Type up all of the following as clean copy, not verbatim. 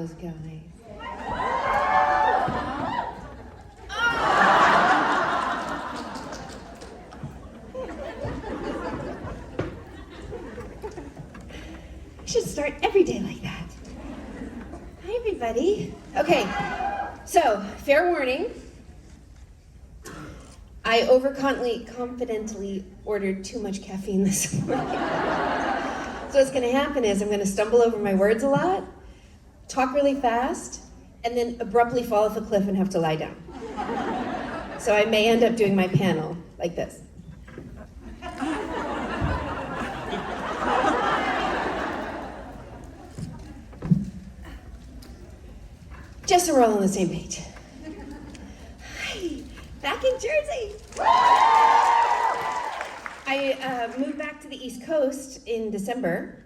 those guys. I should start every day like that. Hi, everybody. Okay, so fair warning. I confidently ordered too much caffeine this morning. So what's gonna happen is I'm gonna stumble over my words a lot, talk really fast, and then abruptly fall off a cliff and have to lie down. So I may end up doing my panel like this. Just so we're all on the same page. Hi, back in Jersey. I moved back to the East Coast in December.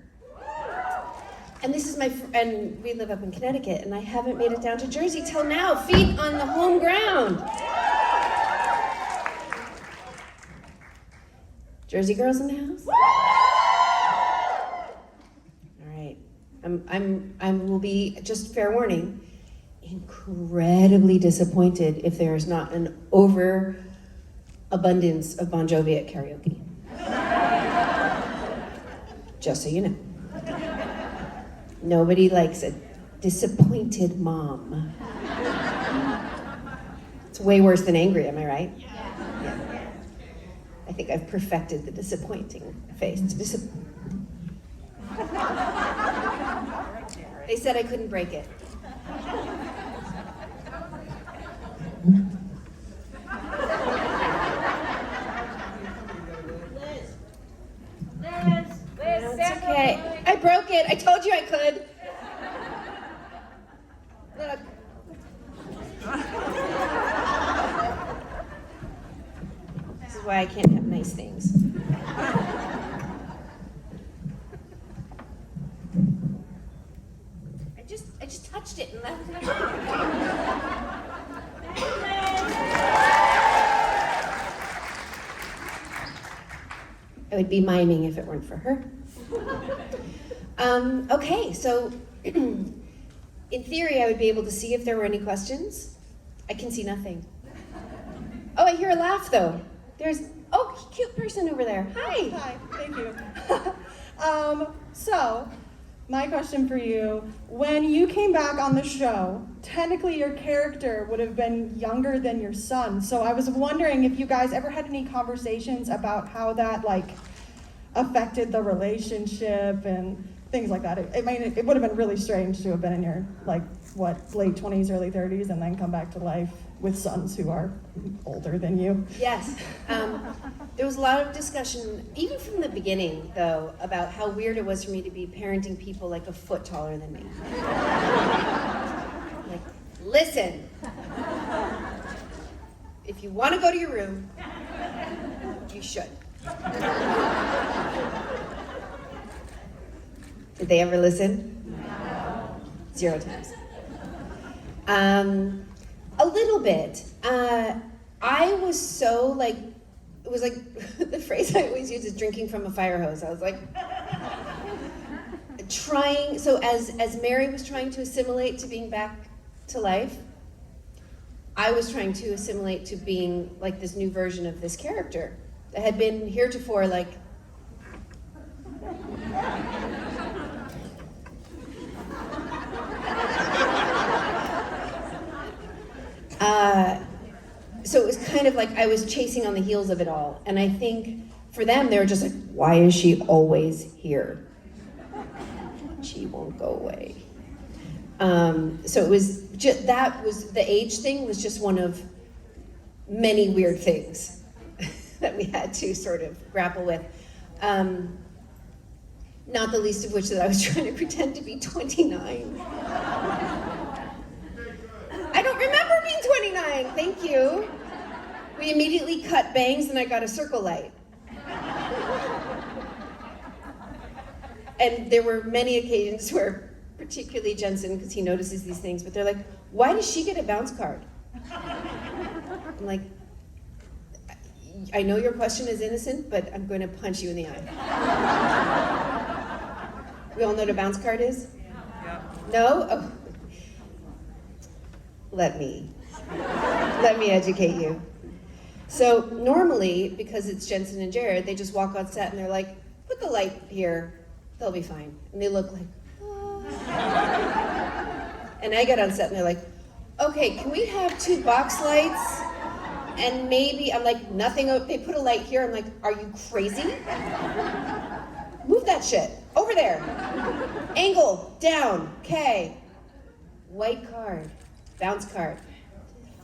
And this is and we live up in Connecticut, and I haven't made it down to Jersey till now, feet on the home ground. Jersey girls in the house? All right, I will be, just fair warning, incredibly disappointed if there is not an overabundance of Bon Jovi at karaoke. Just so you know. Nobody likes a disappointed mom. It's way worse than angry, am I right? Yeah. I think I've perfected the disappointing face. They said I couldn't break it. It's okay. I broke it. I told you I could. Look. This is why I can't have nice things. I just touched it and left it. I would be miming if it weren't for her. Okay, so in theory, I would be able to see if there were any questions. I can see nothing. Oh, I hear a laugh though. Cute person over there. Hi. Hi, thank you. So, my question for you, when you came back on the show, technically your character would have been younger than your son. So I was wondering if you guys ever had any conversations about how that affected the relationship and things like that. It would have been really strange to have been in your late 20s, early 30s, and then come back to life with sons who are older than you. Yes. There was a lot of discussion, even from the beginning, though, about how weird it was for me to be parenting people like a foot taller than me. Listen, if you want to go to your room, you should. Did they ever listen? No. 0 times. A little bit. I was so it was like the phrase I always use is drinking from a fire hose. I was like trying, so as Mary was trying to assimilate to being back to life, I was trying to assimilate to being like this new version of this character that had been heretofore so it was kind of like I was chasing on the heels of it all. And I think for them, they were just like, why is she always here? She won't go away. So it was just, the age thing was just one of many weird things that we had to sort of grapple with. Not the least of which that I was trying to pretend to be 29. I don't remember being 29, thank you. We immediately cut bangs and I got a circle light. And there were many occasions where, particularly Jensen, because he notices these things, but they're like, why does she get a bounce card? I'm like, I know your question is innocent, but I'm going to punch you in the eye. We all know what a bounce card is? Yeah. No? Oh. let me educate you. So normally, because it's Jensen and Jared, they just walk on set and they're like, put the light here, they'll be fine. And they look like, and I get on set and they're like, okay, can we have 2 box lights? And maybe, I'm like, nothing, they put a light here, I'm like, are you crazy? Move that shit, over there. Angle, down, okay. White card, bounce card,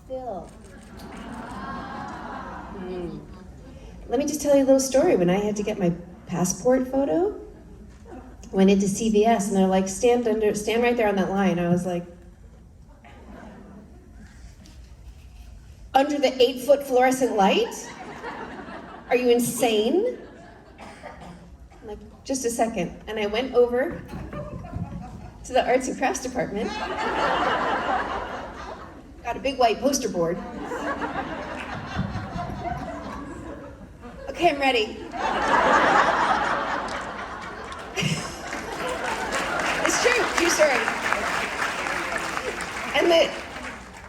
fill. Let me just tell you a little story. When I had to get my passport photo, I went into CVS and they're like, stand right there on that line. I was like, under the 8-foot fluorescent light? Are you insane? I'm like, just a second. And I went over to the arts and crafts department, got a big white poster board. Okay, I'm ready. It's true story. And the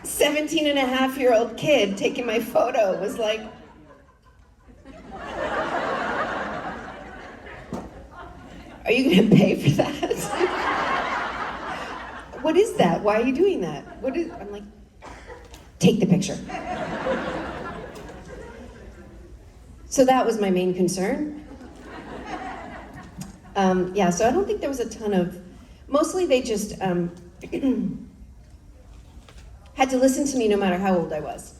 17-and-a-half-year-old kid taking my photo was like, are you gonna pay for that? What is that? Why are you doing that? I'm like, take the picture. So that was my main concern. So I don't think there was a ton of, mostly they just had to listen to me no matter how old I was.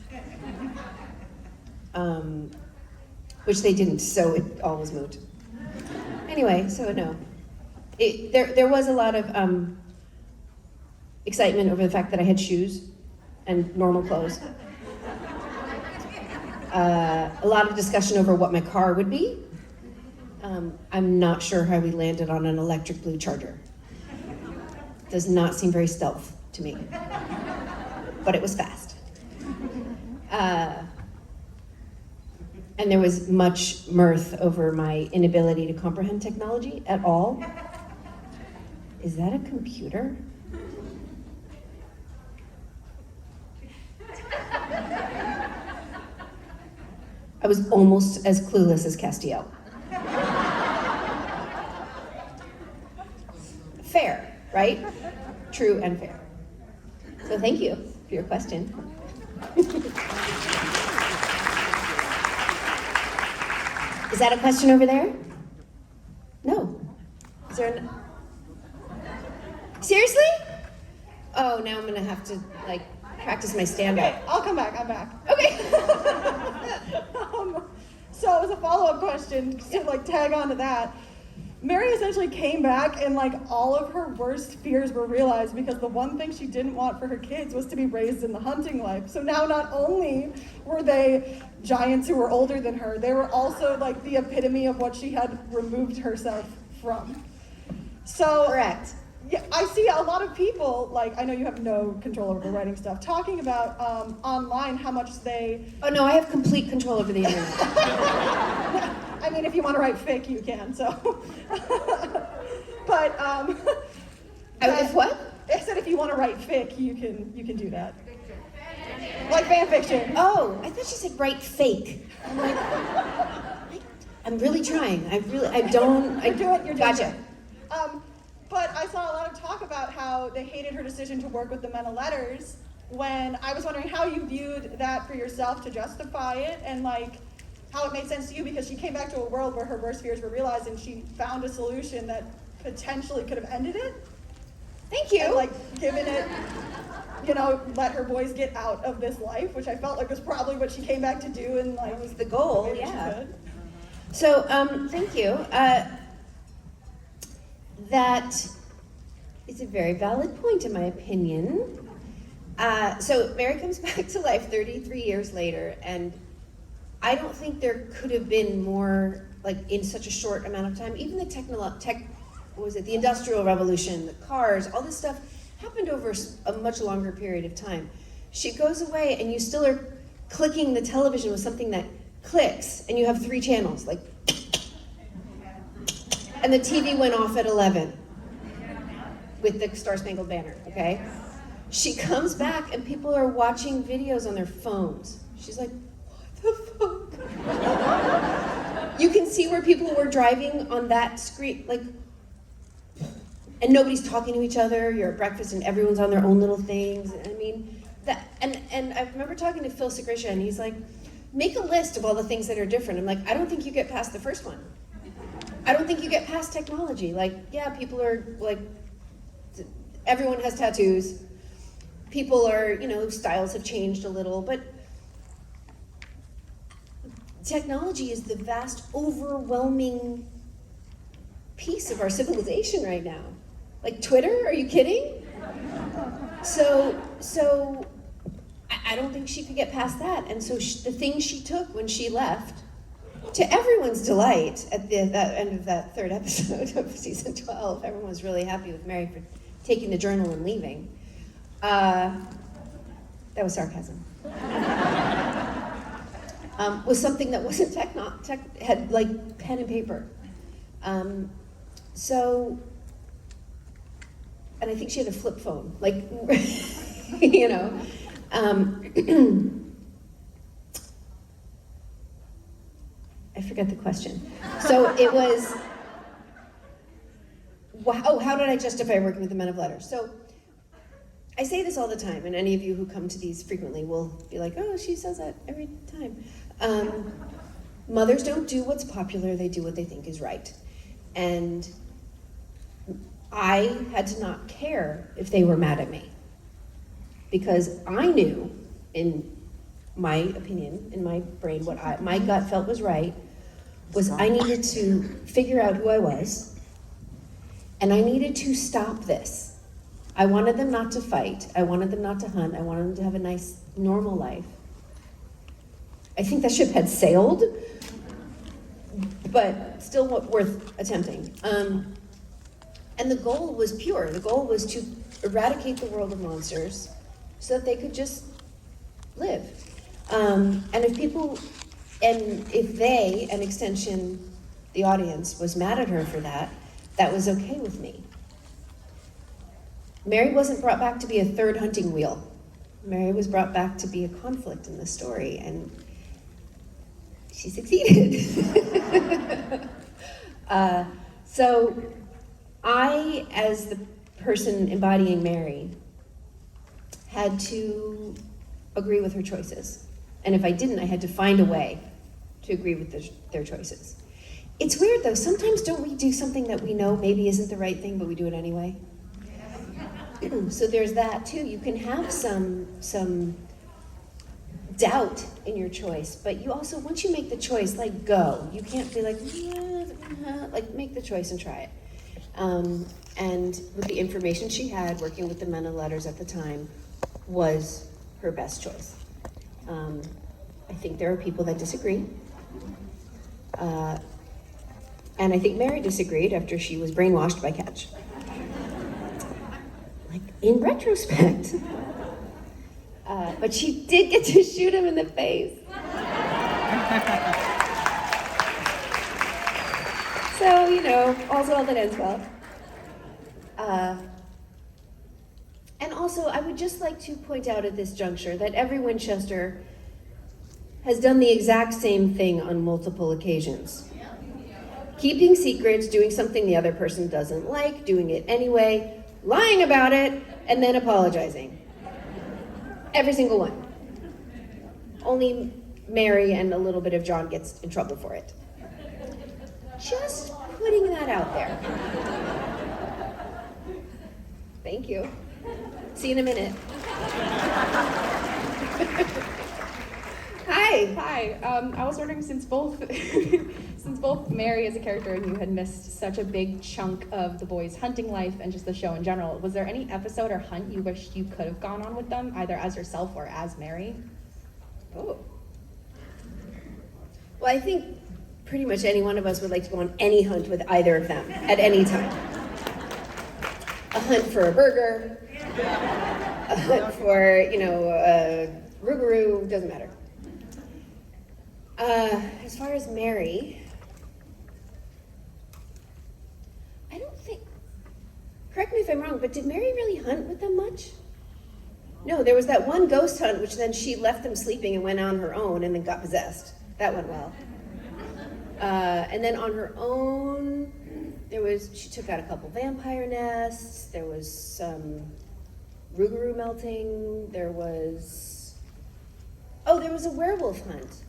Which they didn't, so it all was moot. Anyway, so no. There was a lot of excitement over the fact that I had shoes and normal clothes. A lot of discussion over what my car would be. I'm not sure how we landed on an electric blue Charger. Does not seem very stealth to me, but it was fast. And there was much mirth over my inability to comprehend technology at all. Is that a computer? I was almost as clueless as Castiel. Fair, right? True and fair. So thank you for your question. Is that a question over there? No. Is there an... Seriously? Oh, now I'm gonna have to, practice my stand-up. Okay, I'll come back, I'm back. Okay. So as a follow-up question, to tag on to that, Mary essentially came back and all of her worst fears were realized because the one thing she didn't want for her kids was to be raised in the hunting life. So now not only were they giants who were older than her, they were also the epitome of what she had removed herself from. So Correct. yeah, I see a lot of people, I know you have no control over the writing stuff, talking about online how much they... Oh no, I have complete control over the internet. I mean, if you want to write fic, you can, so... But, If what? I said if you want to write fic, you can do that. Like fan fiction. Oh, I thought she said write fake. I'm like, I'm really trying. You're doing Gotcha. But I saw a lot of talk about how they hated her decision to work with the Men of Letters, when I was wondering how you viewed that for yourself to justify it, and how it made sense to you, because she came back to a world where her worst fears were realized and she found a solution that potentially could have ended it. Thank you. And given it, let her boys get out of this life, which I felt like was probably what she came back to do, and That was the goal, the way yeah. she could. So, thank you. That is a very valid point, in my opinion. So Mary comes back to life 33 years later, and I don't think there could have been more, in such a short amount of time. Even the the Industrial Revolution, the cars, all this stuff happened over a much longer period of time. She goes away, and you still are clicking the television with something that clicks, and you have 3 channels, and the TV went off at 11 with the Star Spangled Banner, okay? She comes back and people are watching videos on their phones. She's like, what the fuck? You can see where people were driving on that screen, like, and nobody's talking to each other. You're at breakfast and everyone's on their own little things. I mean, that, and I remember talking to Phil Segrisha and he's like, make a list of all the things that are different. I'm like, I don't think you get past the first one. I don't think you get past technology. Like, yeah, people are like, everyone has tattoos. People are, styles have changed a little, but technology is the vast, overwhelming piece of our civilization right now. Like Twitter, are you kidding? So I don't think she could get past that. And so the thing she took when she left, to everyone's delight, at the end of that third episode of season 12, everyone was really happy with Mary for taking the journal and leaving. That was sarcasm. Was something that wasn't had like pen and paper. And I think she had a flip phone, like, I forget the question. So it was, how did I justify working with the Men of Letters? So I say this all the time, and any of you who come to these frequently will be like, oh, she says that every time. Mothers don't do what's popular, they do what they think is right. And I had to not care if they were mad at me. Because I knew, in my opinion, in my brain, what my gut felt was right, was I needed to figure out who I was, and I needed to stop this. I wanted them not to fight, I wanted them not to hunt, I wanted them to have a nice, normal life. I think that ship had sailed, but still worth attempting. And the goal was pure. The goal was to eradicate the world of monsters so that they could just live. And if they, an extension, the audience, was mad at her for that, that was okay with me. Mary wasn't brought back to be a third hunting wheel. Mary was brought back to be a conflict in the story, and she succeeded. So I, as the person embodying Mary, had to agree with her choices. And if I didn't, I had to find a way to agree with their choices. It's weird though, sometimes don't we do something that we know maybe isn't the right thing, but we do it anyway? So there's that too. You can have some doubt in your choice, but you also, once you make the choice, like, go. You can't be like, like, make the choice and try it. And with the information she had, working with the Men of Letters at the time, was her best choice. I think there are people that disagree. And I think Mary disagreed after she was brainwashed by Catch. Like, in retrospect. But she did get to shoot him in the face. So, all's well that ends well. And also, I would just like to point out at this juncture that every Winchester has done the exact same thing on multiple occasions. Keeping secrets, doing something the other person doesn't like, doing it anyway, lying about it, and then apologizing. Every single one. Only Mary and a little bit of John gets in trouble for it. Just putting that out there. Thank you. See you in a minute. Hi. I was wondering, since both Mary as a character and you had missed such a big chunk of the boys' hunting life and just the show in general, was there any episode or hunt you wished you could have gone on with them, either as yourself or as Mary? Oh. Well, I think pretty much any one of us would like to go on any hunt with either of them at any time. A hunt for a burger, a hunt for, a Rougarou, doesn't matter. As far as Mary, I don't think, correct me if I'm wrong, but did Mary really hunt with them much? No, there was that one ghost hunt, which then she left them sleeping and went on her own and then got possessed. That went well. And then on her own, she took out a couple vampire nests, there was some Rougarou melting, there was a werewolf hunt.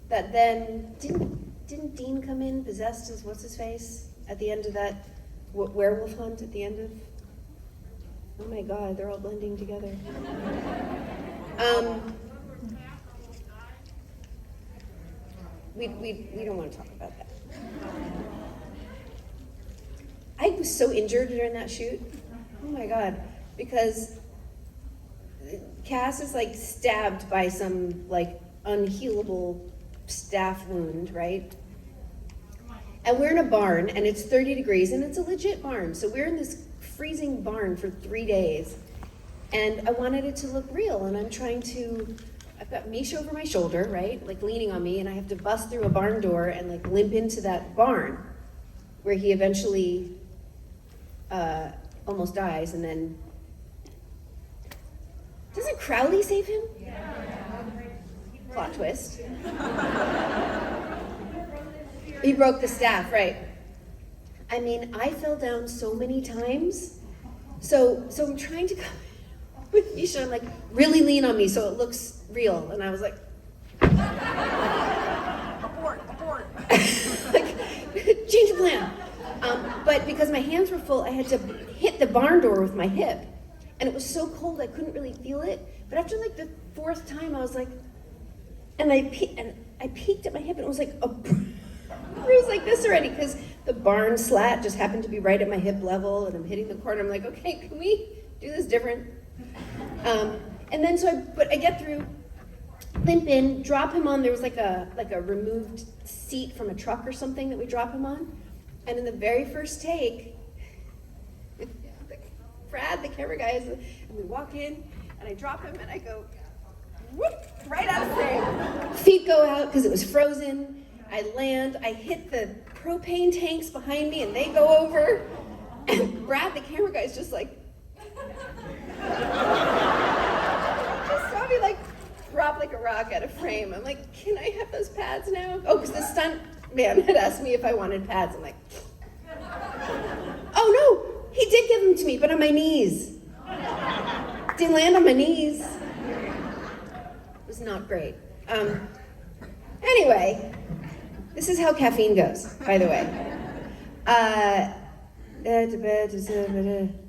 That then, didn't Dean come in possessed as what's-his-face at the end of that werewolf hunt at the end of? Oh my God, they're all blending together. We don't want to talk about that. I was so injured during that shoot. Oh my God, because Cass is like stabbed by some like unhealable staph wound, right? And we're in a barn and it's 30 degrees and it's a legit barn. So we're in this freezing barn for 3 days. And I wanted it to look real, and I've got Misha over my shoulder, right? Like leaning on me, and I have to bust through a barn door and like limp into that barn where he eventually almost dies, and then doesn't Crowley save him? Yeah. Plot twist. He broke the staff, right? I mean, I fell down so many times. So I'm trying to come with Misha, I'm like, really lean on me so it looks real. And I was like, abort. Like, change the plan. But because my hands were full, I had to hit the barn door with my hip. And it was so cold, I couldn't really feel it. But after like the 4th time, I was like, and I peeked at my hip, and it was like a bruise like this already, because the barn slat just happened to be right at my hip level, and I'm hitting the corner. I'm like, okay, can we do this different? And then I get through, limp in, drop him on. There was like a removed seat from a truck or something that we drop him on. And in the very first take, Brad, the camera guy, and we walk in, and I drop him, and I go, whoop, right out of frame. Feet go out because it was frozen. I land, I hit the propane tanks behind me, and they go over. And Brad, the camera guy, is just like, just saw me like drop like a rock out of frame. I'm like, can I have those pads now? Oh, because the stunt man had asked me if I wanted pads. I'm like, oh no, he did give them to me, but on my knees. Didn't land on my knees. It was not great. Anyway, this is how caffeine goes, by the way.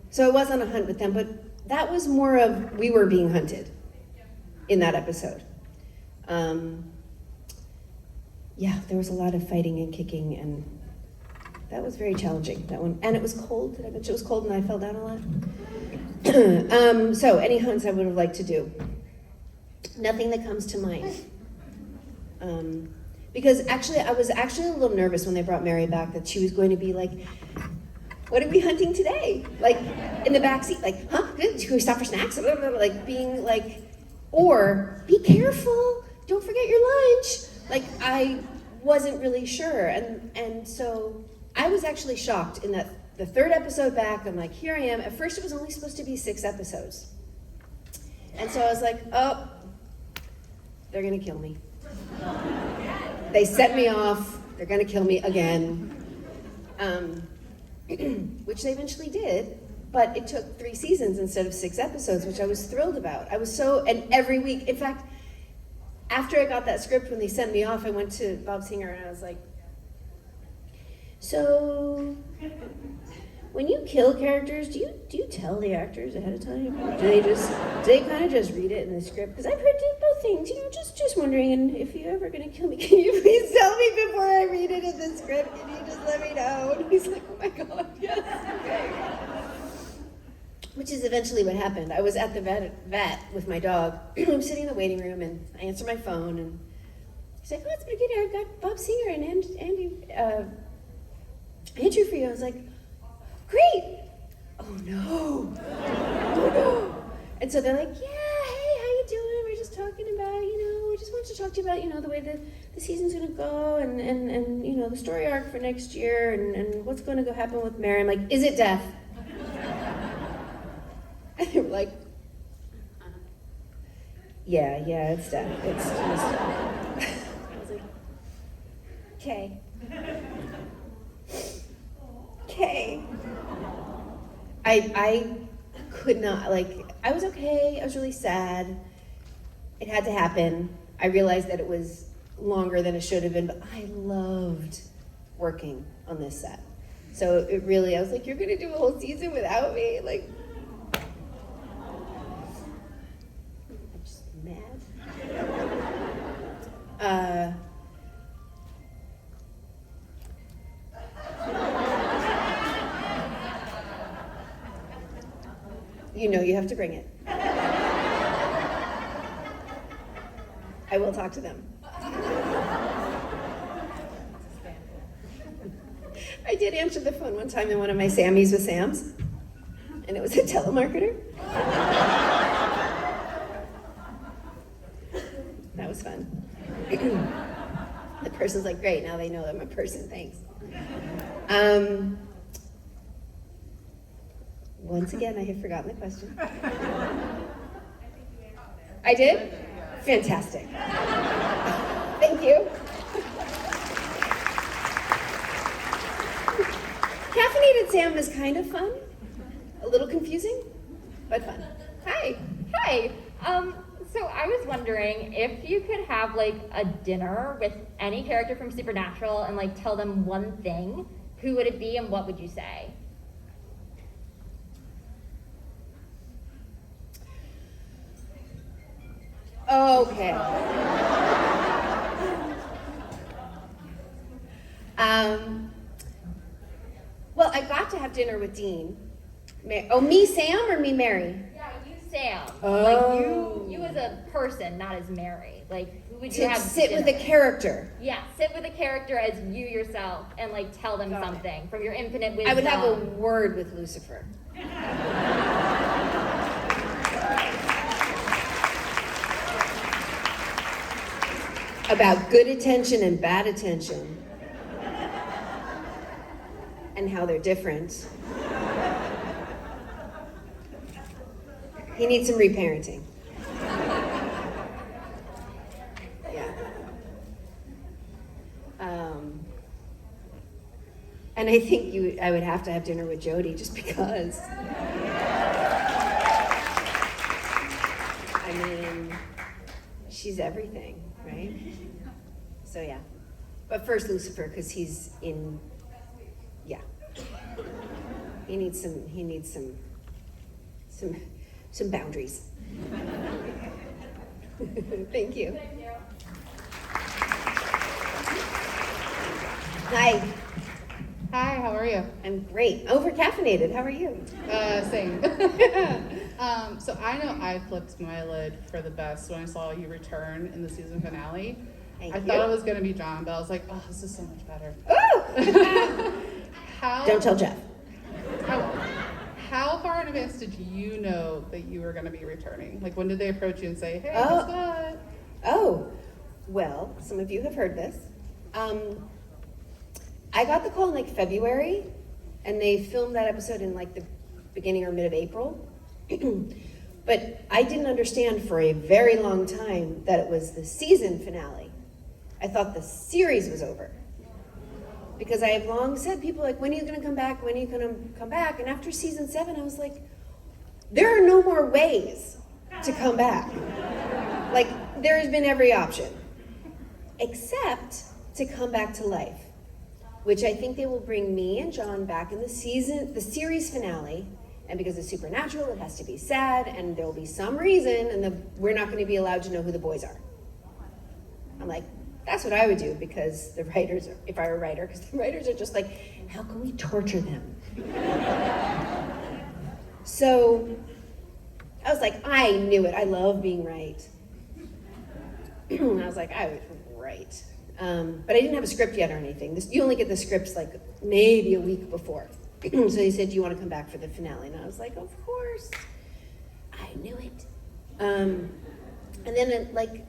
So I was on a hunt with them, but that was more of we were being hunted in that episode. Yeah, there was a lot of fighting and kicking, and that was very challenging, that one. And it was cold. Did I mention it was cold and I fell down a lot? So any hunts I would have liked to do. Nothing that comes to mind. Because actually, I was actually a little nervous when they brought Mary back that she was going to be like, what are we hunting today? Like, in the backseat, like, huh? Should we stop for snacks? Like, being like, or, be careful, don't forget your lunch. Like, I wasn't really sure. And so, I was actually shocked in that the 3rd episode back, I'm like, here I am. At first, it was only supposed to be 6 episodes. And so I was like, oh, they're gonna kill me. They set me off, they're gonna kill me again. Which they eventually did, but it took 3 seasons instead of 6 episodes, which I was thrilled about. And every week, in fact, after I got that script, when they sent me off, I went to Bob Singer and I was like, so, when you kill characters, do you tell the actors ahead of time? Do they kind of just read it in the script? Because I've heard both things, just wondering, and if you're ever gonna kill me, can you please tell me before I read it in the script? Can you just let me know? And he's like, oh my God, yes, okay. Which is eventually what happened. I was at the vet with my dog. I'm sitting in the waiting room, and I answer my phone, and he's like, oh, it's pretty good. I've got Bob Singer and Andrew for you. I was like, great. Oh no. Oh no. And so they're like, yeah, hey, how you doing? We're just talking about, we just wanted to talk to you about, the way the season's gonna go and the story arc for next year and what's gonna go happen with Mary. I'm like, is it death? And they were like, Yeah, it's done. It's just. I was like, okay. Okay. I could not, like, I was okay. I was really sad. It had to happen. I realized that it was longer than it should have been, but I loved working on this set. So it really, I was like, you're gonna do a whole season without me? Like, I'm just mad. You know you have to bring it. I will talk to them. I did answer the phone one time in one of my Sammys with Sam's, and it was a telemarketer. That was fun. The person's like, great, now they know I'm a person, thanks. Once again, I have forgotten the question. I did? Fantastic. Thank you. Caffeinated Sam is kind of fun. A little confusing, but fun. Hi. So I was wondering if you could have like a dinner with any character from Supernatural and like tell them one thing, who would it be and what would you say? Okay. Well, I got to have dinner with Dean. Me, Sam, or me, Mary? Yeah, you, Sam. Oh. Like you as a person, not as Mary. Like, who would you To have sit dinner with a character. Yeah, sit with a character as you yourself and like tell them Got it. something from your infinite wisdom. I would have a word with Lucifer. About good attention and bad attention. And how they're different. He needs some reparenting. Yeah. And I think I would have to have dinner with Jody just because. I mean, she's everything, right? So yeah. But first Lucifer, because he's in, yeah. He needs some boundaries. Thank you. Hi. Hi, how are you? I'm great. Over caffeinated. How are you? Same. So I know I flipped my lid for the best when I saw you return in the season finale. I thought it was going to be John, but I was like, oh, this is so much better. Oh! Don't tell Jeff. How far in advance did you know that you were going to be returning? Like, when did they approach you and say, hey, Oh. guess what? Oh, well, some of you have heard this. I got the call in like February, and they filmed that episode in like the beginning or mid of April. But I didn't understand for a very long time that it was the season finale. I thought the series was over. Because I have long said, people are like, when are you gonna come back? When are you gonna come back? And after season 7, I was like, there are no more ways to come back. Like, there has been every option. Except to come back to life. Which I think they will bring me and John back in the series finale. And because it's Supernatural, it has to be sad, and there will be some reason, and we're not gonna be allowed to know who the boys are. I'm like, that's what I would do, because the writers, if I were a writer, because the writers are just like, how can we torture them? So I was like, I knew it. I love being right. I was like, I would write. But I didn't have a script yet or anything. You only get the scripts like maybe a week before. So they said, do you want to come back for the finale? And I was like, of course. I knew it. And then like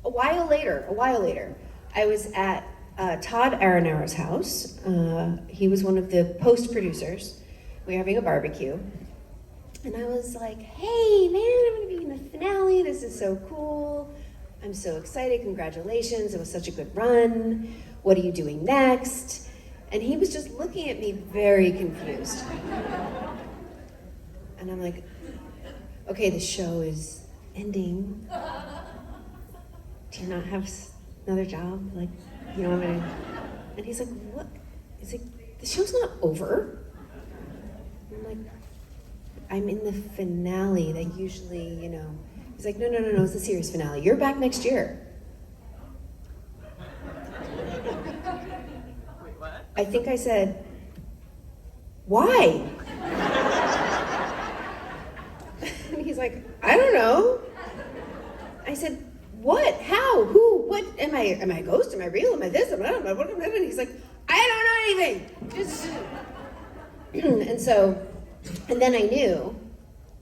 a while later, I was at Todd Aronaro's house. He was one of the post producers. We were having a barbecue. And I was like, hey, man, I'm gonna be in the finale. This is so cool. I'm so excited, congratulations. It was such a good run. What are you doing next? And he was just looking at me very confused. And I'm like, okay, the show is ending. Do you not have another job? Like, you know what I mean? And he's like, what? He's like, the show's not over. I'm like, I'm in the finale. They usually, you know. He's like, no, it's the series finale. You're back next year. Wait, what? I think I said, why? And he's like, I don't know. I said, what? How? Who? What? Am I a ghost? Am I real? Am I this? Am I not? What am I? And he's like, I don't know anything. Just... and then I knew.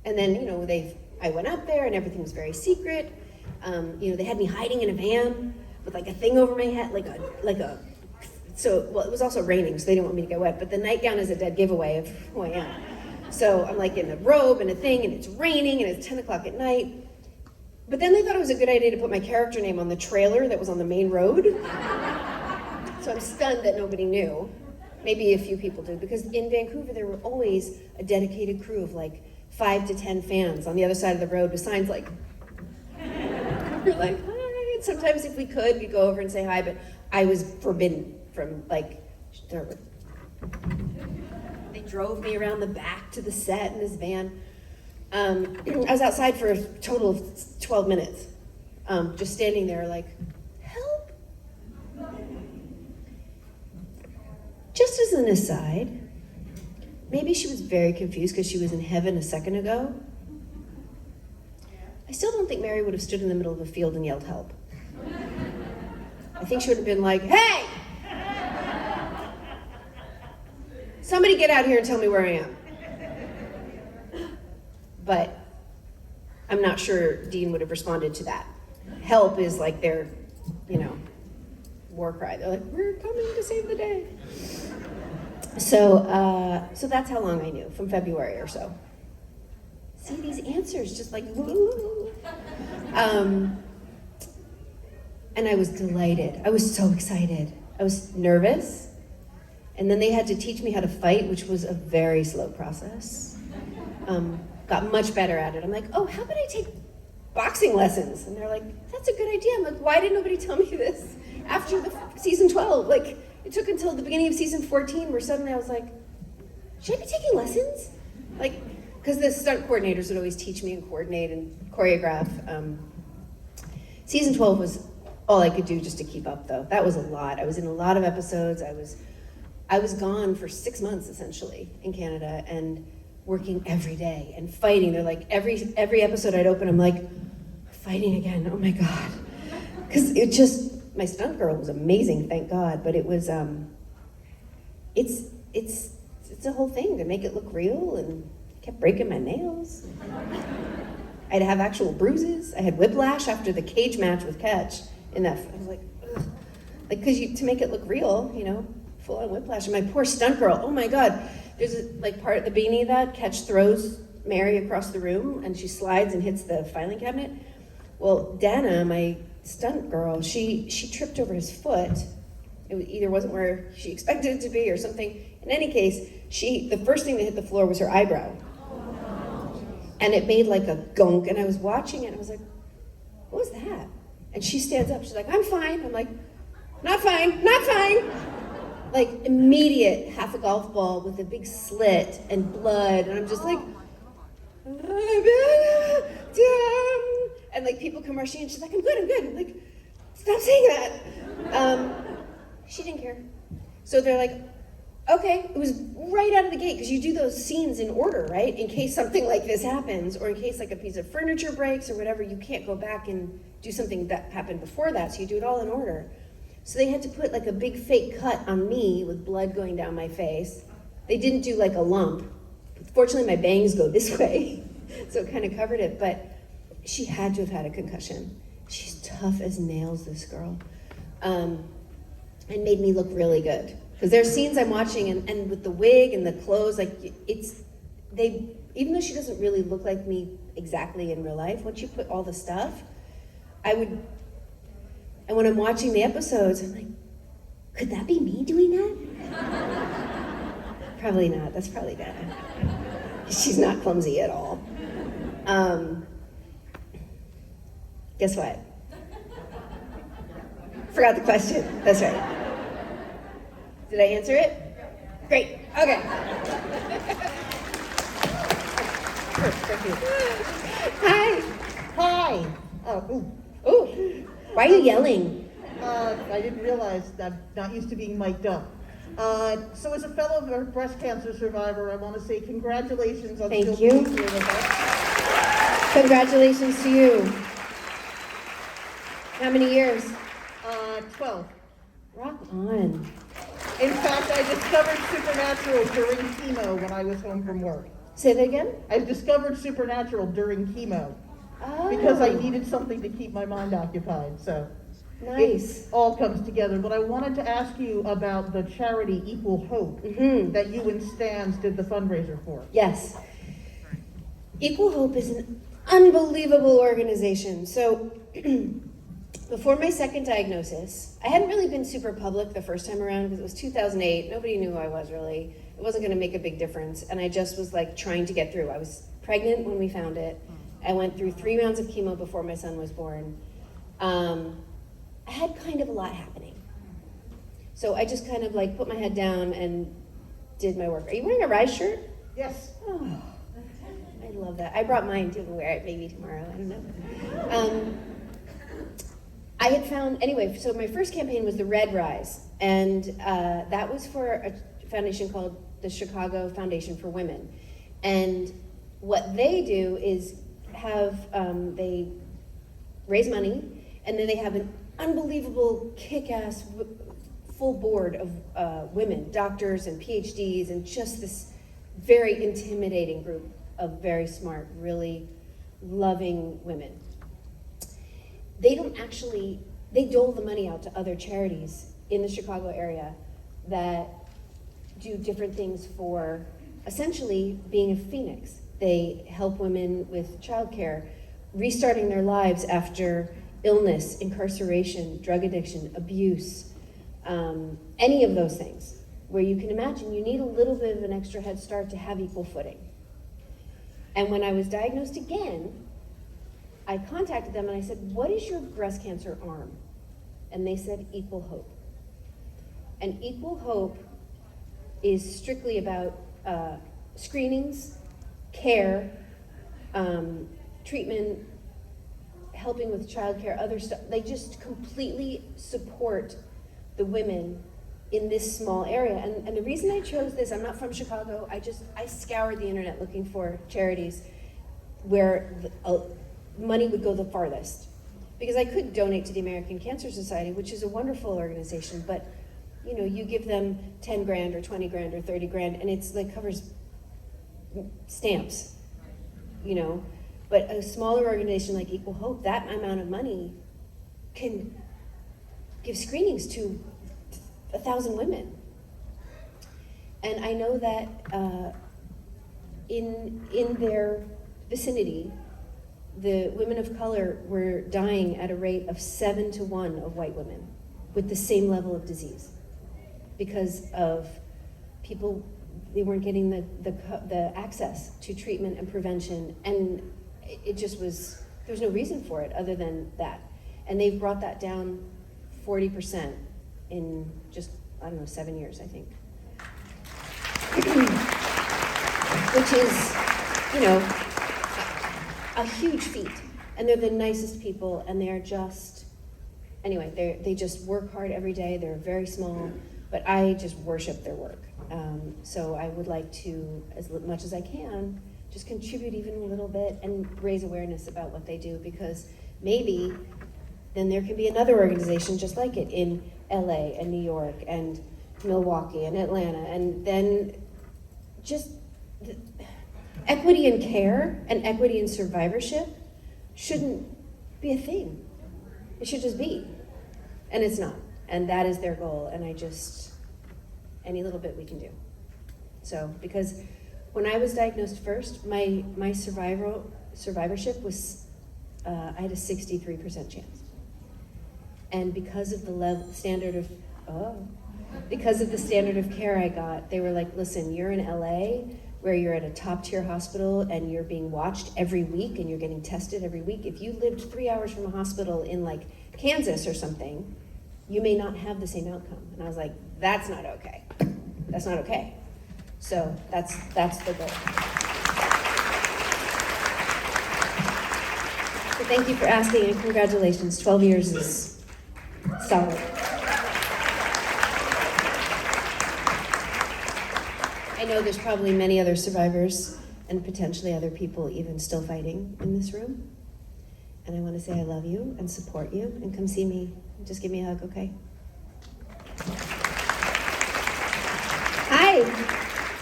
And then, you know, I went up there and everything was very secret. You know, they had me hiding in a van with like a thing over my head, well, it was also raining, so they didn't want me to get wet, but the nightgown is a dead giveaway of who I am. So I'm like in a robe and a thing, and it's raining, and it's 10 o'clock at night. But then they thought it was a good idea to put my character name on the trailer that was on the main road. So I'm stunned that nobody knew. Maybe a few people did, because in Vancouver, there were always a dedicated crew of like 5 to 10 fans on the other side of the road with signs like, we're like, hi. And sometimes if we could, we'd go over and say hi, but I was forbidden from like, they drove me around the back to the set in this van. I was outside for a total of 12 minutes, just standing there like, help. Just as an aside, maybe she was very confused because she was in heaven a second ago. I still don't think Mary would have stood in the middle of a field and yelled help. I think she would have been like, hey! Somebody get out here and tell me where I am. But I'm not sure Dean would have responded to that. Help is like their, you know, war cry. They're like, we're coming to save the day. So that's how long I knew, from February or so. See these answers, just like, and I was delighted. I was so excited. I was nervous. And then they had to teach me how to fight, which was a very slow process. Got much better at it. I'm like, oh, how about I take boxing lessons? And they're like, that's a good idea. I'm like, why did nobody tell me this after the season 12? Like, it took until the beginning of season 14 where suddenly I was like, should I be taking lessons? Like, because the stunt coordinators would always teach me and coordinate and choreograph. Season 12 was all I could do just to keep up, though. That was a lot. I was in a lot of episodes. I was gone for 6 months, essentially, in Canada, and working every day and fighting. They're like, every episode I'd open, I'm like, fighting again, oh my God. Because it just, my stunt girl was amazing, thank God, but it was, it's a whole thing to make it look real, and kept breaking my nails. I'd have actual bruises. I had whiplash after the cage match with Catch. I was like, ugh. Like, because to make it look real, you know, full on whiplash. And my poor stunt girl, oh my God. There's part of the beanie that Catch throws Mary across the room, and she slides and hits the filing cabinet. Well, Dana, my stunt girl, she tripped over his foot. It either wasn't where she expected it to be or something. In any case, the first thing that hit the floor was her eyebrow. And it made like a gunk, and I was watching it, and I was like, what was that? And she stands up, she's like, I'm fine. I'm like, not fine, not fine. Like immediate half a golf ball with a big slit and blood, and I'm just like, and like people come rushing in, she's like, I'm good. I'm like, stop saying that. She didn't care. So they're like, okay, it was right out of the gate, because you do those scenes in order, right? In case something like this happens, or in case like a piece of furniture breaks or whatever, you can't go back and do something that happened before that, so you do it all in order. So they had to put like a big fake cut on me with blood going down my face. They didn't do like a lump. Fortunately, my bangs go this way, so it kind of covered it, but she had to have had a concussion. She's tough as nails, this girl. And made me look really good. Because there's scenes I'm watching, and with the wig and the clothes, like even though she doesn't really look like me exactly in real life, once you put all the stuff, and when I'm watching the episodes, I'm like, could that be me doing that? Probably not, that's probably bad. She's not clumsy at all. Guess what? Forgot the question, that's right. Did I answer it? Great, okay. Hi. Hi. Oh, Ooh, why are you yelling? I didn't realize that I'm not used to being mic'd up. So as a fellow breast cancer survivor, I want to say congratulations on Thank still you. being here with us. Congratulations to you. How many years? 12. Rock on. In fact, I discovered Supernatural during chemo when I was home from work. Say that again? I discovered Supernatural during chemo Oh, because I needed something to keep my mind occupied, so. nice. It all comes together, but I wanted to ask you about the charity Equal Hope that you and Stans did the fundraiser for. Yes. Equal Hope is an unbelievable organization. So, before my second diagnosis, I hadn't really been super public the first time around because it was 2008. Nobody knew who I was really. It wasn't going to make a big difference, and I just was like trying to get through. I was pregnant when we found it. I went through 3 rounds of chemo before my son was born. I had kind of a lot happening. So I just kind of like put my head down and did my work. Are you wearing a Rise shirt? Yes. Oh, I love that. I brought mine to wear it maybe tomorrow. I don't know. I had found, anyway, so my first campaign was the Red Rise. And that was for a foundation called the Chicago Foundation for Women. And what they do is they raise money, and then they have an unbelievable kick-ass full board of women, doctors and PhDs, and just this very intimidating group of very smart, really loving women. They dole the money out to other charities in the Chicago area that do different things for essentially being a phoenix. They help women with childcare, restarting their lives after illness, incarceration, drug addiction, abuse, any of those things, where you can imagine you need a little bit of an extra head start to have equal footing. And when I was diagnosed again, I contacted them and I said, what is your breast cancer arm? And they said, Equal Hope. And Equal Hope is strictly about screenings, care, treatment, helping with childcare, other stuff. They just completely support the women in this small area. And the reason I chose this, I'm not from Chicago, I scoured the internet looking for charities where money would go the farthest. Because I could donate to the American Cancer Society, which is a wonderful organization, but you know, you give them 10 grand or 20 grand or 30 grand and it's like covers stamps, you know. But a smaller organization like Equal Hope, that amount of money can give screenings to 1,000 women. And I know that in their vicinity, the women of color were dying at a rate of 7 to 1 of white women with the same level of disease because of people, they weren't getting the access to treatment and prevention, and it just was, there was no reason for it other than that. And they've brought that down 40% in just, I don't know, 7 years, I think. Which is, you know, a huge feat. And they're the nicest people, and they're just, anyway, they just work hard every day. They're very small, but I just worship their work. So I would like to, as much as I can, just contribute even a little bit and raise awareness about what they do, because maybe then there can be another organization just like it in LA and New York and Milwaukee and Atlanta, and then just equity in care and equity in survivorship shouldn't be a thing. It should just be, and it's not, and that is their goal, and I just, any little bit we can do. So, because When I was diagnosed first, my survivorship was, I had a 63% chance. And because of the standard of care I got, they were like, listen, you're in LA where you're at a top tier hospital and you're being watched every week and you're getting tested every week. If you lived 3 hours from a hospital in like Kansas or something, you may not have the same outcome. And I was like, that's not okay. That's not okay. So that's the goal. So thank you for asking and congratulations. 12 years is solid. I know there's probably many other survivors and potentially other people even still fighting in this room. And I want to say I love you and support you and come see me. Just give me a hug, okay? Hi.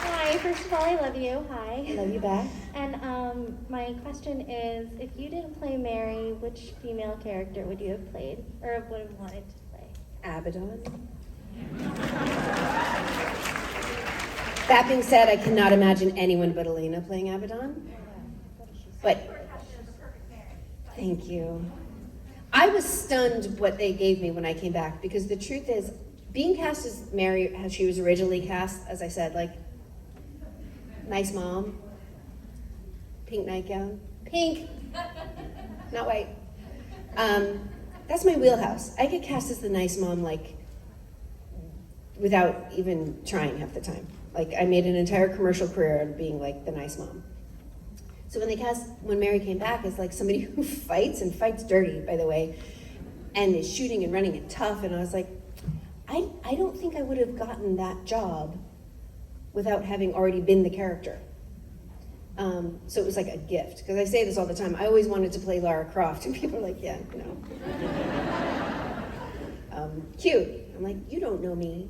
Hi, first of all, I love you. Hi. I love you back. And my question is, if you didn't play Mary, which female character would you have played, or would have wanted to play? Abaddon. That being said, I cannot imagine anyone but Elena playing Abaddon. But thank you. I was stunned what they gave me when I came back, because the truth is, being cast as Mary, how she was originally cast, as I said, like, nice mom, pink nightgown, pink, not white. That's my wheelhouse. I get cast as the nice mom, like, without even trying half the time. Like, I made an entire commercial career of being like the nice mom. So when Mary came back, it's like somebody who fights, and fights dirty, by the way, and is shooting and running and tough, and I was like, I don't think I would have gotten that job without having already been the character. So it was like a gift, because I say this all the time, I always wanted to play Lara Croft, and people are like, yeah, no. Cute. I'm like, you don't know me.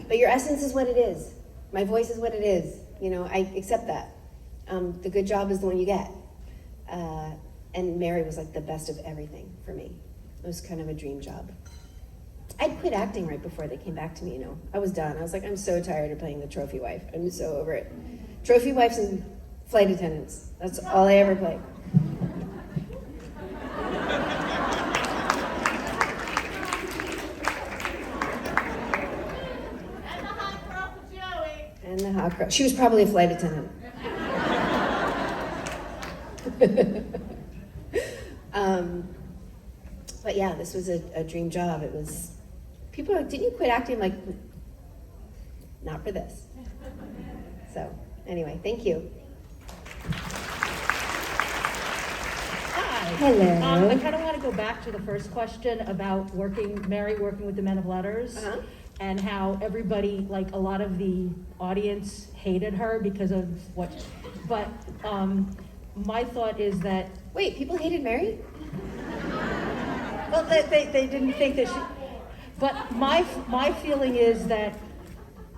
But your essence is what it is. My voice is what it is. You know, I accept that. The good job is the one you get. And Mary was like the best of everything for me. It was kind of a dream job. I'd quit acting right before they came back to me, you know. I was done. I was like, I'm so tired of playing the trophy wife. I'm so over it. Trophy wives and flight attendants. That's all I ever played. And the hot girl. She was probably a flight attendant. But yeah, this was a dream job. It was, people were like, didn't you quit acting? I'm like, not for this. So anyway, thank you. Hi. Hello. I kind of want to go back to the first question about Mary working with the Men of Letters. Uh-huh. And how everybody, like a lot of the audience hated her because of what, but my thought is that. Wait, people hated Mary? Well, they didn't think that she, but my feeling is that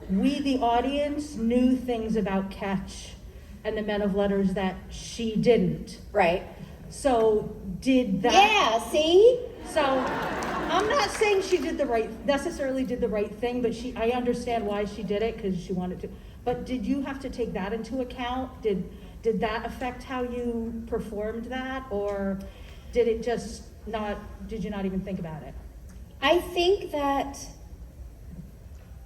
we, the audience, knew things about Catch and the Men of Letters that she didn't. Right. So did that. Yeah, see? So I'm not saying she necessarily did the right thing, but I understand why she did it, because she wanted to. But did you have to take that into account? Did that affect how you performed that, or did it just not? Did you not even think about it? I think that,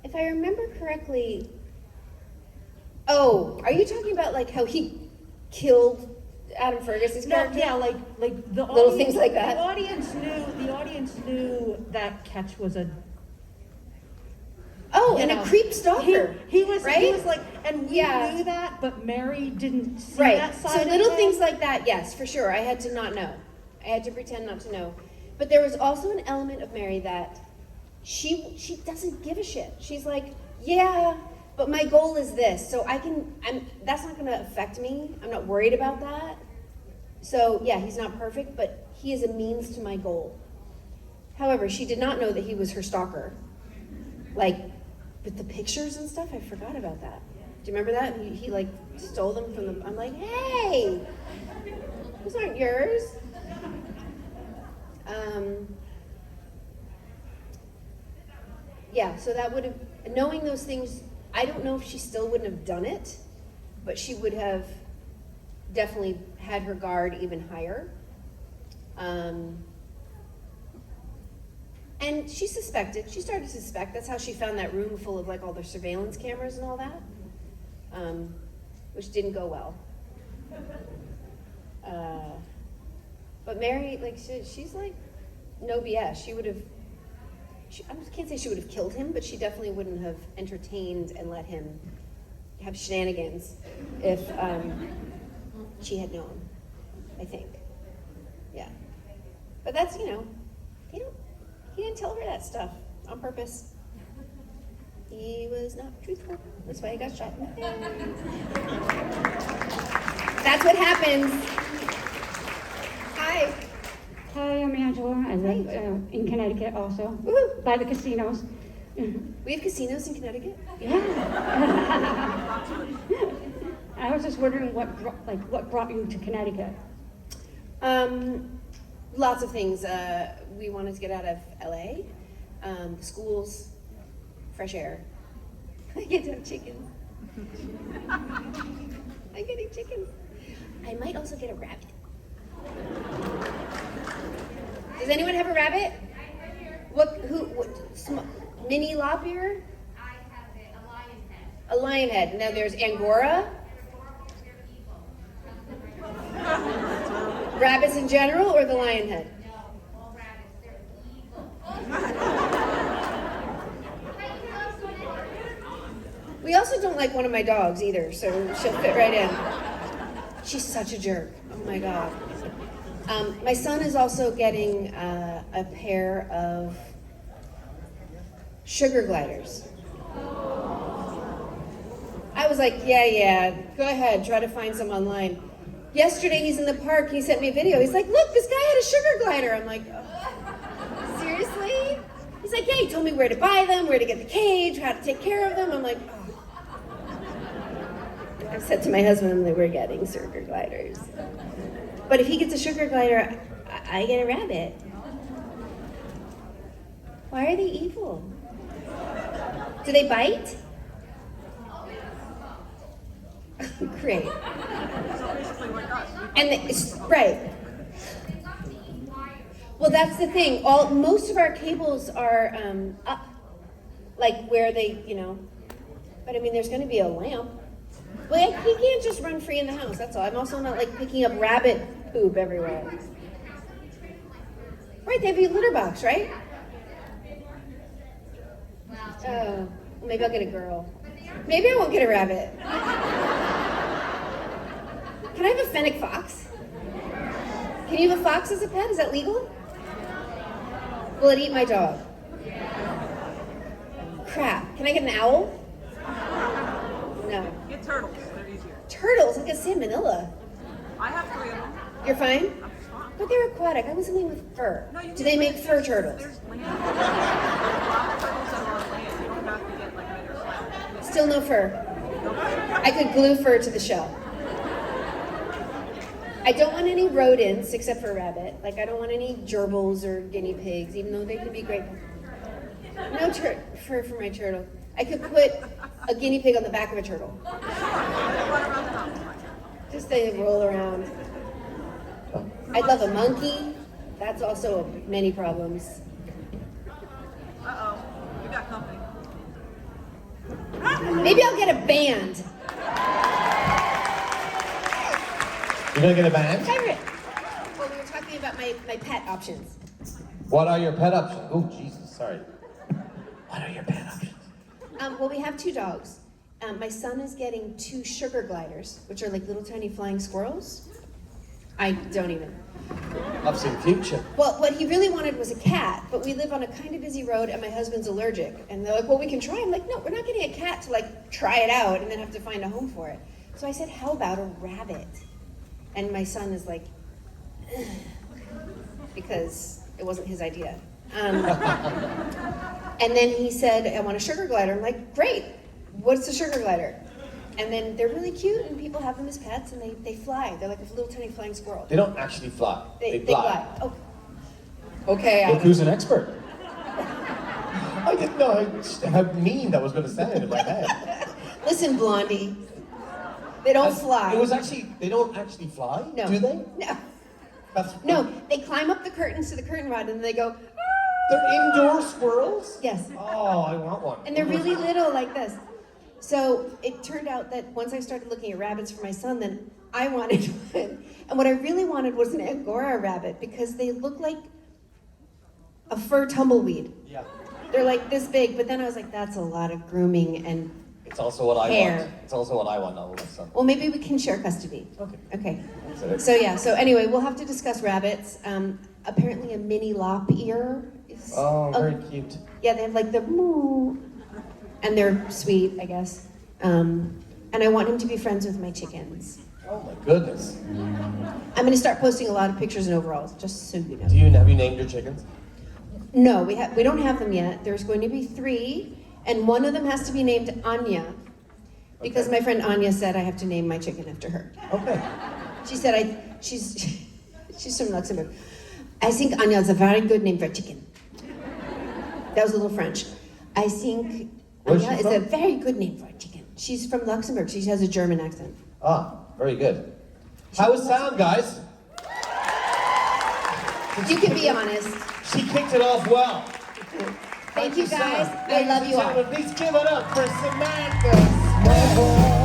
if I remember correctly, oh, are you talking about like how he killed Adam Fergus's character? No, yeah, like the little audience, things like that. The audience knew that Catch was a. Oh, and a creep stalker. He was right? He was like, and we knew that, but Mary didn't see that side. So of little him. things like that, yes, for sure. I had to not know. I had to pretend not to know. But there was also an element of Mary that she doesn't give a shit. She's like, yeah, but my goal is this, so that's not gonna affect me. I'm not worried about that. So yeah, he's not perfect, but he is a means to my goal. However, she did not know that he was her stalker. Like, with the pictures and stuff, I forgot about that. Do you remember that? He like stole them from the, I'm like, hey, those aren't yours. Yeah, so that would have, knowing those things I don't know if she still wouldn't have done it, but she would have definitely had her guard even higher. And she suspected, she started to suspect, that's how she found that room full of like all the surveillance cameras and all that, which didn't go well. But Mary, like, she's like, no BS. She would have, I can't say she would have killed him, but she definitely wouldn't have entertained and let him have shenanigans if she had known, I think. Yeah. But that's, you know, he didn't tell her that stuff on purpose. He was not truthful. That's why he got shot in the face. That's what happens. Hi. Hi, I'm Angela. I live in Connecticut also, Woohoo. by the casinos. We have casinos in Connecticut? Yeah. I was just wondering what brought you to Connecticut? Lots of things. We wanted to get out of LA, the schools, fresh air. I get to have chickens. I'm getting chickens. I might also get a rabbit. Does anyone have a rabbit? What mini lobster? I have it, a lion head. A lion head. Now there's Angora. Rabbits in general or the lion head? No, all rabbits, they're evil. We also don't like one of my dogs either, so she'll fit right in. She's such a jerk. Oh my God. My son is also getting a pair of sugar gliders. I was like, yeah, go ahead, try to find some online. Yesterday he's in the park, he sent me a video. He's like, look, this guy had a sugar glider. I'm like, seriously? He's like, yeah, he told me where to buy them, where to get the cage, how to take care of them. I'm like, oh. I said to my husband that we're getting sugar gliders. But if he gets a sugar glider, I get a rabbit. Why are they evil? Do they bite? Great. And right. Well, that's the thing. Most of our cables are up, like where they, you know. But I mean, there's going to be a lamp. Well, he can't just run free in the house. That's all. I'm also not like picking up rabbit poop everywhere. Right? They have a litter box, right? Oh, maybe I'll get a girl. Maybe I won't get a rabbit. Can I have a fennec fox? Can you have a fox as a pet? Is that legal? Will it eat my dog? Crap. Can I get an owl? No. Get turtles, they're easier. Turtles? Like a salmonella. I have 3 of them. You're fine? I'm fine. But they're aquatic. I was thinking with fur. No, you Do they make fur turtles? There's land. There's a lot of turtles that are on land. You don't have to get like bigger slab. Still no fur. I could glue fur to the shell. I don't want any rodents except for a rabbit. Like I don't want any gerbils or guinea pigs, even though they could be great. No fur for my turtle. I could put a guinea pig on the back of a turtle. Just they roll around. I'd love a monkey. That's also many problems. Uh-oh, we got company. Maybe I'll get a band. You're gonna get a band? Pirate. Well, we were talking about my pet options. What are your pet options? Oh, Jesus, sorry. What are your pet options? Well, we have 2 dogs. My son is getting 2 sugar gliders, which are like little tiny flying squirrels. I don't even. I've seen Future. Well, what he really wanted was a cat, but we live on a kind of busy road and my husband's allergic. And they're like, well, we can try. I'm like, no, we're not getting a cat to like try it out and then have to find a home for it. So I said, how about a rabbit? And my son is like, ugh, because it wasn't his idea. And then he said, I want a sugar glider. I'm like, great. What's a sugar glider? And then they're really cute, and people have them as pets, and they fly. They're like a little tiny flying squirrel. They don't actually fly. They fly. Oh. Okay. Look who's an expert. Oh, didn't know how mean that was going to sound in my head. Listen, Blondie, they don't fly. It was actually, they don't actually fly, No. do they? No. That's, No, they climb up the curtains to the curtain rod and they go, They're indoor squirrels? yes. Oh, I want one. And they're really little like this. So it turned out that once I started looking at rabbits for my son, then I wanted one. And what I really wanted was an Angora rabbit because they look like a fur tumbleweed. Yeah. They're like this big, but then I was like, that's a lot of grooming and, It's also what I Hair. want. It's also what I want now with my son. well, maybe we can share custody. Okay. Okay. That's it. So yeah, so anyway, we'll have to discuss rabbits. Apparently a mini lop ear is... Oh, very cute. Yeah, they have like the moo, and they're sweet, I guess. And I want him to be friends with my chickens. Oh my goodness. I'm gonna start posting a lot of pictures in overalls, just so you know. Have you named your chickens? No, we don't have them yet. There's going to be 3, and one of them has to be named Anya, because Okay. my friend Anya said I have to name my chicken after her. Okay. She said she's from Luxembourg. I think Anya is a very good name for a chicken. That was a little French. I think Where's Anya she is a from? very good name for a chicken. She's from Luxembourg. She has a German accent. Ah, very good. How was sound, guys? You can be honest. She kicked it off well. Thank you guys. Sam. I love you all. Please give it up for Samantha Smith.